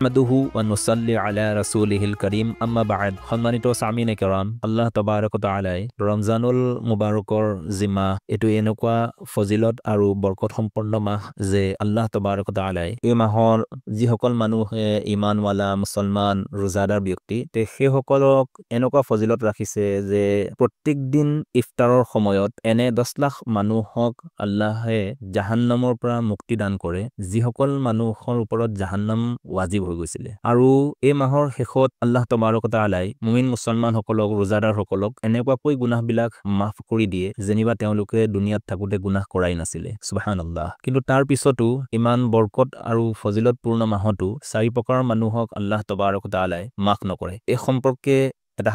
মাদুহু ওয়া নুসাল্লি আলা ৰাসূলিহিল কাৰীম আম্মা বা'দ সম্মানিত সামিনে কেৰাম আল্লাহ তাবাৰক ওয়া তাআলাই ৰমজানুল মুবাৰকৰ জিমা এটো এনেকুৱা ফজিলত আৰু বৰকত সম্পন্ন মাহ যে আল্লাহ তাবাৰক ওয়া তাআলাই এই মাহৰ যিসকল মানুহে ঈমানৱালা মুছলমান ৰোজাদাৰ ব্যক্তি তে সেইসকলক এনেকুৱা ফজিলত ৰাখিছে যে প্ৰত্যেক দিন ইফতাৰৰ সময়ত এনে 10 লাখ মানুহক আল্লাহে জাহান্নামৰ পৰা মুক্তি দান কৰে যিসকল মানুহৰ ওপৰত জাহান্নাম ৱাজিব হৈ গৈছিলে আৰু এই মাহৰ শেষত আল্লাহ তাবাৰক ওয়া তাআলাই মুমিন মুছলমান সকলক ৰোজাদাৰ সকলক এনেকুৱাকৈ গুনাহবিলাক মাফ কৰি দিয়ে যেনিবা তেওঁলোকে দুনিয়াত থাকোতে গুনাহ কৰাই নাছিলে সুবহানাল্লাহ কিন্তু তাৰ পিছতো ইমান বৰকত আৰু ফজিলতপূৰ্ণ মাহতো 4 প্ৰকাৰৰ মানুহক আল্লাহ তাবাৰক ওয়া তাআলাই মাফ নকৰে এই সম্পৰ্কে এটা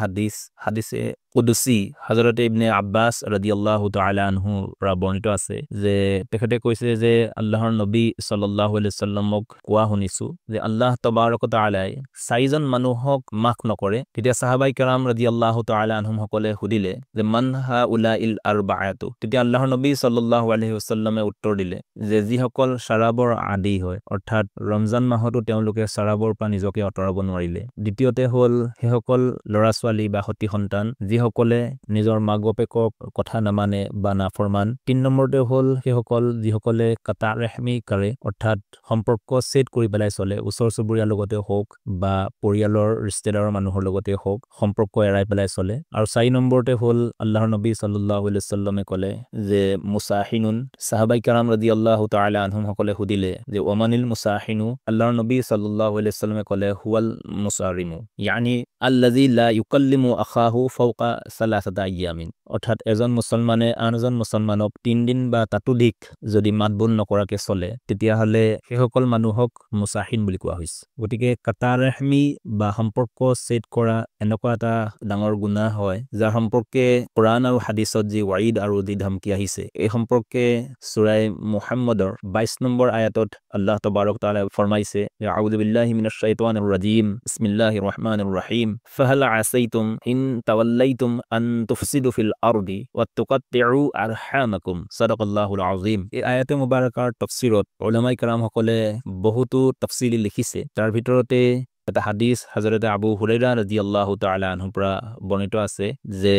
হাদিসে কুদসি হযৰত ইবনে আব্বাস ৰাদিয়াল্লাহু তাআলা আনহু পৰা বৰ্ণিত আছে যে তেখেতে কৈছে যে আল্লাহৰ নবী সাল্লাল্লাহু আলাইহি সাল্লামক কোৱা শুনিছো যে আল্লাহ তাবাৰক ওয়া তাআলাই 4জন মানুহক মাফ নকৰে তেতিয়া সাহাবাই কেৰাম ৰাদিয়াল্লাহু তাআলা আনহুম সকলে সুধিলে যে মান হাউলাইল আৰবাআতু তেতিয়া আল্লাহৰ নবী সাল্লাল্লাহু আলাইহি ওয়াসাল্লামে উত্তৰ দিলে যে যিসকল শৰাবৰ আদি হয় অৰ্থাৎ ৰমজান মাহতো তেওঁলোকে শৰাবৰ পৰা নিজকে আঁতৰাব নোৱাৰিলে দ্বিতীয়তে হ'ল সেইসকল ল'ৰা-ছোৱালী বা সতি সন্তান যিসকলে নিজৰ মাক-বাপেকক কথা নামানে বা নাফৰমান 3 নম্বৰতে হ'ল সেইসকল যিসকলে কাটা ৰেহমি কৰে অৰ্থাৎ সম্পৰ্ক ছেদ কৰি পেলাই চলে ওচৰ চুবুৰীয়াৰ লগতে হোক বা পৰিয়ালৰ ৰিস্তেদাৰৰ মানুহৰ লগতে হোক সম্পৰ্ক এৰাই পেলাই চলে আৰু 4 নম্বৰতে হ'ল আল্লাহৰ নবী সাল্লাল্লাহু আলাইহি সাল্লামে ক'লে যে মুসাহিনুন সাহাবাই কেৰাম ৰাদিয়াল্লাহু তাআলা আনহুম সকলে সুধিলে যে ওমানিল মুসাহিনু আল্লাহৰ নবী সাল্লাল্লাহু আলাইহি সাল্লামে ক'লে হুয়াল মুসাৰিমু ইয়ানি আল্লাযী লা ইউকাল্লিমু আখাহু ফাওকা সালাসাতা আইয়ামিন অৰ্থাৎ এজন মুছলমানে আনজন মুছলমানক 3 দিন বা তাতোধিক যদি মাতবোল নকৰাকে চলে তেতিয়াহলে সেইসকল মানুহক মুসাহিন বুলি কোৱা হৈছে গতিকে কাটা ৰেহমি বা সম্পৰ্ক ছেদ কৰা এনেকুৱা এটা ডাঙৰ গুনাহ হয় যাৰ সম্পৰ্কে কোৰাণ আৰু হাদিসত যি ওয়াইদ আৰু যি ধমকি আহিছে এই সম্পৰ্কে সূৰা মুহাম্মদৰ 22 নম্বৰ আয়াতত আল্লাহ তাবাৰক তাআলা ফৰমাইছে আউযু বিল্লাহি মিনাশ শাইতানিৰ ৰাজীম বিসমিল্লাহিৰ ৰহমানিৰ ৰহিম ফাহাল আসাইতুম ইন তাওয়াল্লাইতুম আন তুফসিদু ফিল আৰদি ওয়া তুকাত্তিউ আৰহামাকুম সাদাকাল্লাহুল আযীম এই আয়াতে মুবাৰাকাৰ তাফসীৰত উলামায়ে কেৰাম সকলে বহুতো তাফসীলি লিখিছে তাৰ ভিতৰতে এটা হাদিস হযৰত আবু হুৰায়ৰা ৰাদিয়াল্লাহু তাআলা আনহু পৰা বৰ্ণিত আছে যে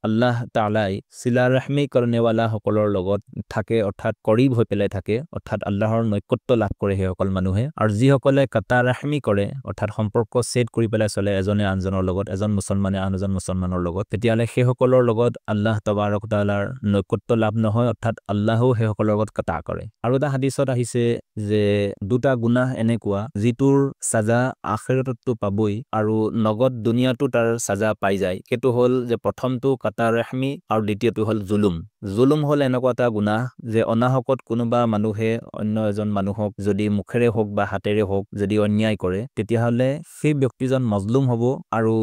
আল্লাহ তাআলাই সিলা ৰাহমি কৰনেৱালা সকলৰ লগত থাকে অৰ্থাৎ কৰিব হৈ পেলাই থাকে অৰ্থাৎ আল্লাহৰ নৈকট্য লাভ কৰে সেই সকল মানুহে আৰু যিসকলে কাটা ৰাহমি কৰে অৰ্থাৎ সম্পৰ্ক ছেদ কৰি পেলাই চলে এজনে আনজনৰ লগত এজন মুছলমানে আনজন মুছলমানৰ লগত তেতিয়ালে সেই সকলৰ লগত আল্লাহ তাবাৰক তাআলাৰ নৈকট্য লাভ নহয় অৰ্থাৎ আল্লাহও সেই সকলৰ লগত কাটা কৰে আৰু এটা হাদিসত আহিছে যে দুটা গুনাহ এনেকুৱা যিটোৰ সাজা আখিৰততো পাবই আৰু নগদ দুনিয়াতো তাৰ সাজা পাই যায় সেইটো হল যে প্ৰথমটো কাটা ৰেহমি আৰু দ্বিতীয়টো হল জুলুম হল এনেকুৱা এটা গুনাহ যে অনাহকত কোনোবা মানুহে অন্য এজন মানুহক যদি মুখেৰে হোক বা হাতেৰে হোক যদি অন্যায় কৰে তেতিয়াহলে সেই ব্যক্তিজন মজলুম হ'ব আৰু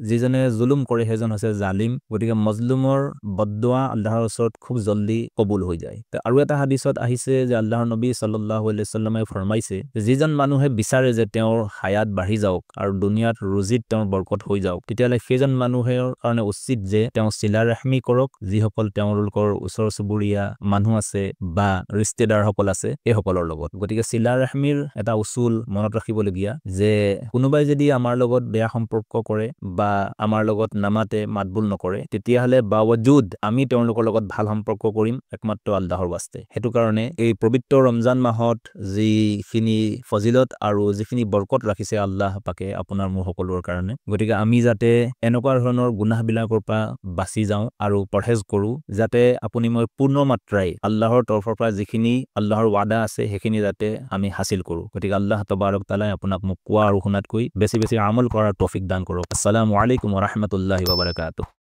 যিজনে জুলুম কৰে সেইজন হৈছে জালিম গতিকে মজলুমৰ বদদুৱা আল্লাহৰ ওচৰত খুব জলদি কবুল হৈ যায় আৰু এটা হাদিসত আহিছে যে আল্লাহৰ নবী সাল্লাল্লাহু আলাইহি সাল্লামে ফৰমাইছে যিজন মানুহে বিচাৰে যে তেওঁৰ হায়াত বাঢ়ি যাওক আৰু দুনিয়াত ৰুজিত তেওঁৰ বৰকত হৈ যাওক তেতিয়ালে সেইজন মানুহৰ কাৰণে উচিত যে তেওঁ সিলা ৰাহমি কৰক যিসকল তেওঁলোকৰ ওচৰ চুবুৰীয়া মানুহ আছে বা ৰিস্তেদাৰ সকল আছে এই সকলৰ লগত গতিকে সিলা ৰাহমিৰ এটা উসুল মনত ৰাখিবলগীয়া যে কোনোবাই যদি আমাৰ লগত বেয়া সম্পৰ্ক কৰে বা আমাৰ লগত নামাতে মাতবুল নকৰে তেতিয়াহলে বাৱজুদ আমি তেওঁলোকৰ লগত ভাল সম্পৰ্ক কৰিম একমাত্ৰ আল্লাহৰ বাস্তে হেতু কাৰণে এই পবিত্ৰ ৰমজান মাহত যিখিনি ফজিলত আৰু যিখিনি বৰকত ৰাখিছে আল্লাহ পাকে আপোনাৰ মোৰ সকলোৰ কাৰণে গতিকে আমি যাতে এনেকুৱা ধৰণৰ গুনাহবিলাকৰ পৰা বাচি যাওঁ আৰু পৰহেজ কৰো যাতে আপুনি মই পূৰ্ণ মাত্ৰাই আল্লাহৰ তৰফৰ পৰা যিখিনি আল্লাহৰ ওয়াদা আছে সেইখিনি যাতে আমি হাসিল কৰো গতিকে আল্লাহ তাবাৰক তাআলা আপোনাক মোক কোৱা আৰু শুনাতকৈ বেছি বেছি আমল কৰাৰ তৌফিক দান কৰক আসসালামু আলাইকুম ওয়া ৰাহমাতুল্লাহি ওয়া বাৰাকাতুহু